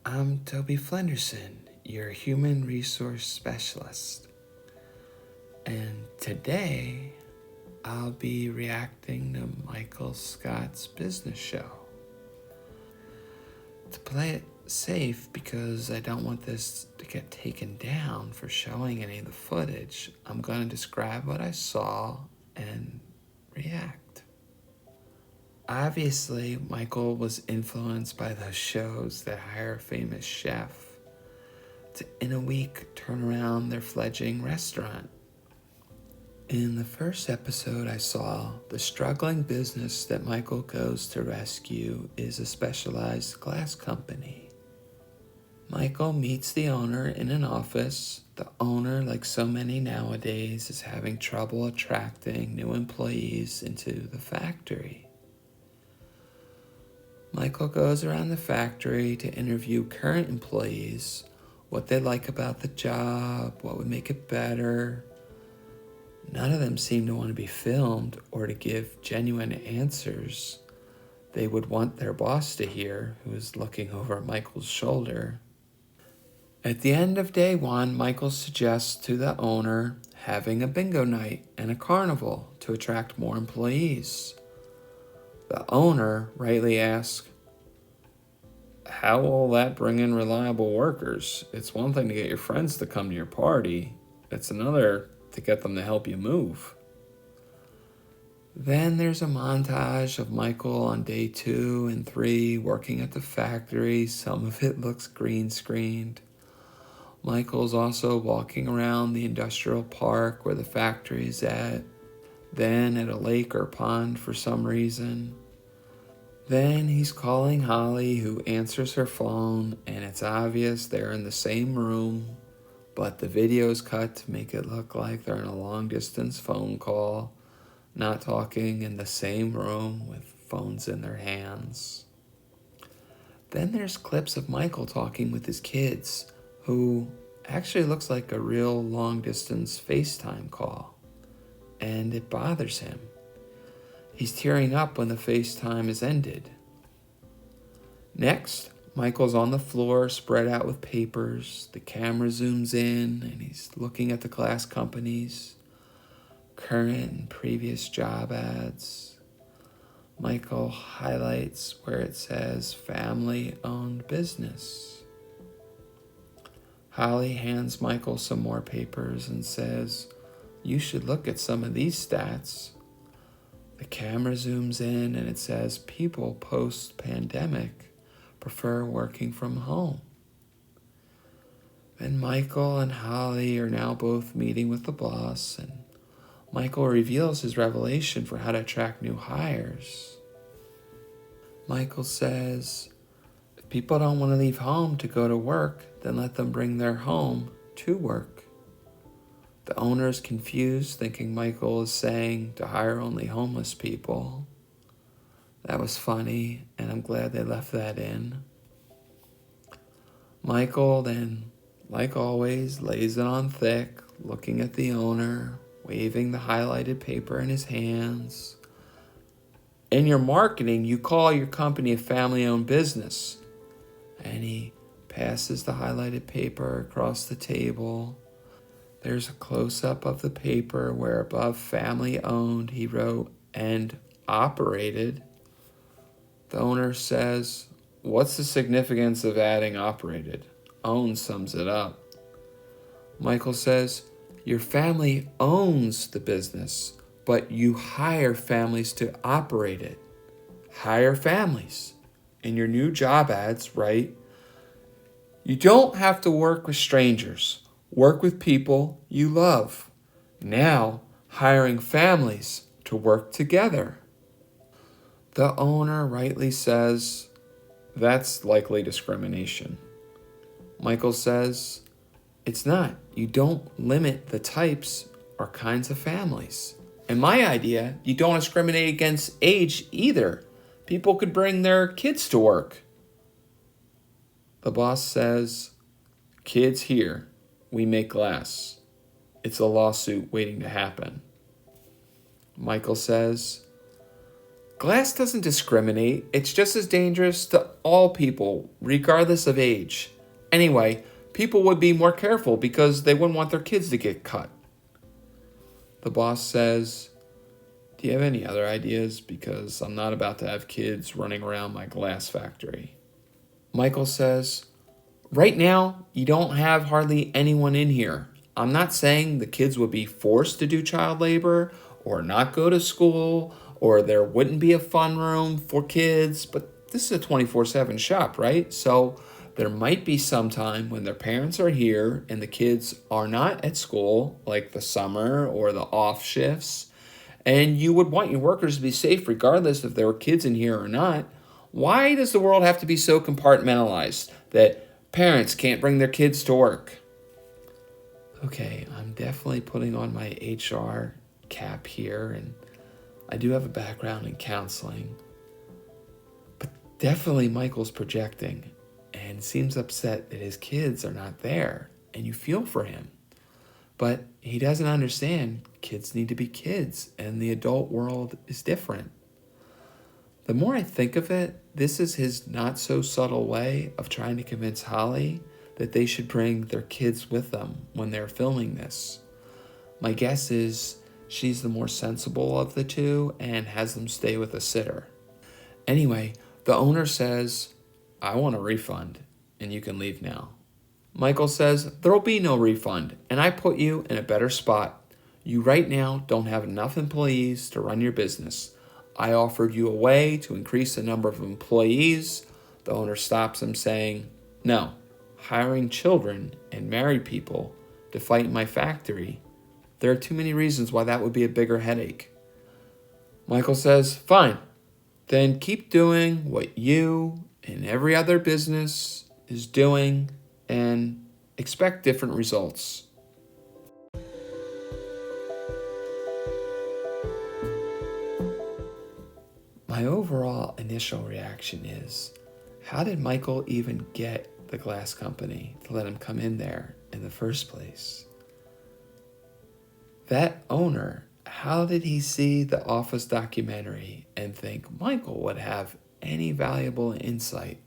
I'm Toby Flenderson, your human resource specialist. And today, I'll be reacting to Michael Scott's business show. To play it safe, because I don't want this to get taken down for showing any of the footage, I'm going to describe what I saw and react. Obviously, Michael was influenced by those shows that hire a famous chef to, in a week, turn around their fledgling restaurant. In the first episode I saw, the struggling business that Michael goes to rescue is a specialized glass company. Michael meets the owner in an office. The owner, like so many nowadays, is having trouble attracting new employees into the factory. Michael goes around the factory to interview current employees, what they like about the job, what would make it better. None of them seem to want to be filmed or to give genuine answers they would want their boss to hear, who is looking over Michael's shoulder. At the end of day one, Michael suggests to the owner having a bingo night and a carnival to attract more employees. The owner rightly asks, "How will that bring in reliable workers? It's one thing to get your friends to come to your party. It's another to get them to help you move." Then there's a montage of Michael on day 2 and 3 working at the factory. Some of it looks green screened. Michael's also walking around the industrial park where the factory is at, then at a lake or pond for some reason. Then he's calling Holly, who answers her phone, and it's obvious they're in the same room, but the video's cut to make it look like they're in a long-distance phone call, not talking in the same room with phones in their hands. Then there's clips of Michael talking with his kids, who actually looks like a real long-distance FaceTime call, and it bothers him. He's tearing up when the FaceTime is ended. Next, Michael's on the floor, spread out with papers. The camera zooms in, and he's looking at the glass company's current and previous job ads. Michael highlights where it says family-owned business. Holly hands Michael some more papers and says, "You should look at some of these stats." The camera zooms in and it says people post-pandemic prefer working from home. Then Michael and Holly are now both meeting with the boss, and Michael reveals his revelation for how to attract new hires. Michael says, if people don't want to leave home to go to work, then let them bring their home to work. The owner is confused, thinking Michael is saying to hire only homeless people. That was funny, and I'm glad they left that in. Michael then, like always, lays it on thick, looking at the owner, waving the highlighted paper in his hands. In your marketing, you call your company a family-owned business. And he passes the highlighted paper across the table. There's a close-up of the paper where above family-owned he wrote, and operated. The owner says, "What's the significance of adding operated? Own sums it up." Michael says, "Your family owns the business, but you hire families to operate it. Hire families. In your new job ads, right? You don't have to work with strangers. Work with people you love. Now, hiring families to work together." The owner rightly says, "That's likely discrimination." Michael says, "It's not. You don't limit the types or kinds of families. In my idea, you don't discriminate against age either. People could bring their kids to work." The boss says, "Kids here. We make glass. It's a lawsuit waiting to happen." Michael says, "Glass doesn't discriminate. It's just as dangerous to all people, regardless of age. Anyway, people would be more careful because they wouldn't want their kids to get cut. The boss says, "Do you have any other ideas? Because I'm not about to have kids running around my glass factory." Michael says, "Right now, you don't have hardly anyone in here. I'm not saying the kids would be forced to do child labor or not go to school or there wouldn't be a fun room for kids, but this is a 24/7 shop, right? So there might be some time when their parents are here and the kids are not at school, like the summer or the off shifts, and you would want your workers to be safe regardless if there were kids in here or not. Why does the world have to be so compartmentalized that parents can't bring their kids to work?" Okay, I'm definitely putting on my HR cap here, and I do have a background in counseling. But definitely Michael's projecting and seems upset that his kids are not there, and you feel for him. But he doesn't understand kids need to be kids, and the adult world is different. The more I think of it, this is his not so subtle way of trying to convince Holly that they should bring their kids with them when they're filming this. My guess is she's the more sensible of the two and has them stay with a sitter. Anyway, the owner says, "I want a refund, and you can leave now." Michael says, "There'll be no refund, and I put you in a better spot. You right now don't have enough employees to run your business. I offered you a way to increase the number of employees." The owner stops him saying, "No, hiring children and married people to fight in my factory, there are too many reasons why that would be a bigger headache." Michael says, "Fine, then keep doing what you and every other business is doing and expect different results." My overall initial reaction is, how did Michael even get the glass company to let him come in there in the first place? That owner, how did he see the Office documentary and think Michael would have any valuable insight?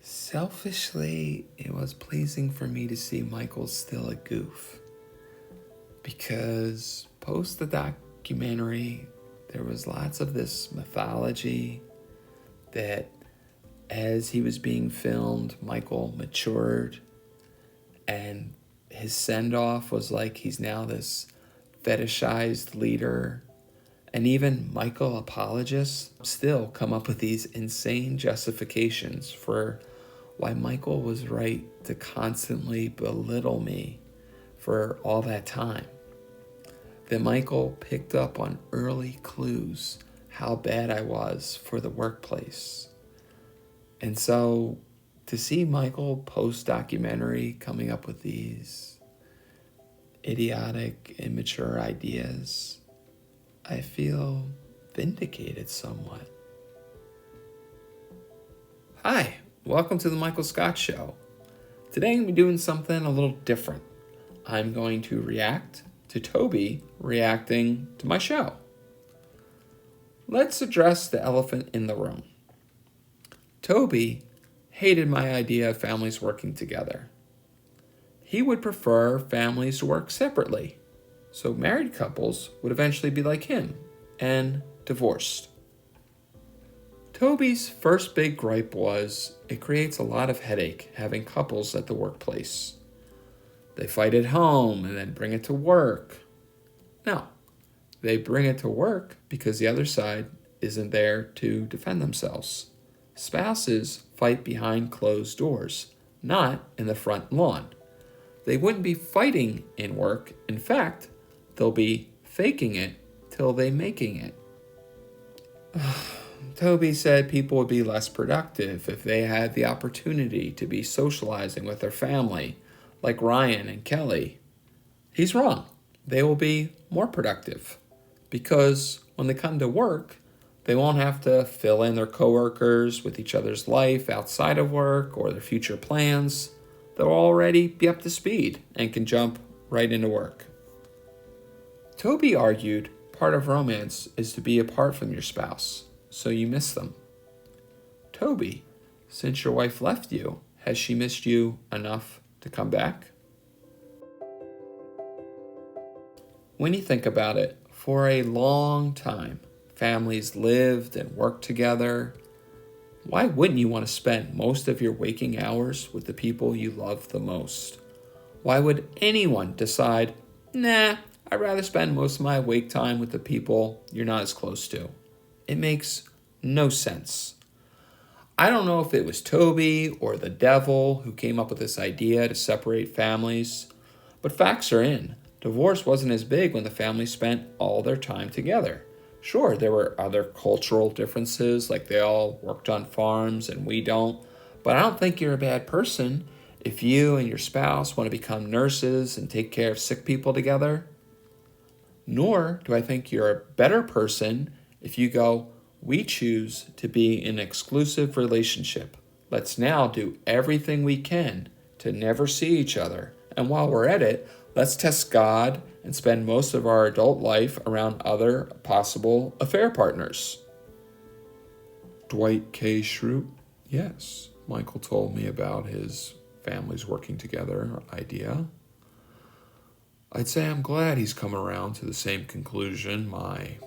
Selfishly, it was pleasing for me to see Michael still a goof, because post the documentary, there was lots of this mythology that as he was being filmed, Michael matured, and his send-off was like he's now this fetishized leader. And even Michael apologists still come up with these insane justifications for why Michael was right to constantly belittle me for all that time. That Michael picked up on early clues how bad I was for the workplace. And so to see Michael post-documentary coming up with these idiotic, immature ideas, I feel vindicated somewhat. Hi, welcome to the Michael Scott Show. Today I'm going to be doing something a little different. I'm going to react to Toby reacting to my show. Let's address the elephant in the room. Toby hated my idea of families working together. He would prefer families to work separately, so married couples would eventually be like him and divorced. Toby's first big gripe was it creates a lot of headache having couples at the workplace. They fight at home and then bring it to work. No, they bring it to work because the other side isn't there to defend themselves. Spouses fight behind closed doors, not in the front lawn. They wouldn't be fighting in work. In fact, they'll be faking it till they making it. Toby said people would be less productive if they had the opportunity to be socializing with their family, like Ryan and Kelly. He's wrong. They will be more productive because when they come to work, they won't have to fill in their coworkers with each other's life outside of work or their future plans. They'll already be up to speed and can jump right into work. Toby argued part of romance is to be apart from your spouse, so you miss them. Toby, since your wife left you, has she missed you enough to come back? When you think about it, for a long time, families lived and worked together. Why wouldn't you want to spend most of your waking hours with the people you love the most? Why would anyone decide, nah, I'd rather spend most of my awake time with the people you're not as close to? It makes no sense. I don't know if it was Toby or the devil who came up with this idea to separate families, but facts are in. Divorce wasn't as big when the family spent all their time together. Sure, there were other cultural differences, like they all worked on farms and we don't, but I don't think you're a bad person if you and your spouse want to become nurses and take care of sick people together. Nor do I think you're a better person if you go, we choose to be in an exclusive relationship. Let's now do everything we can to never see each other. And while we're at it, let's test God and spend most of our adult life around other possible affair partners. Dwight K. Schrute? Yes, Michael told me about his families working together idea. I'd say I'm glad he's come around to the same conclusion my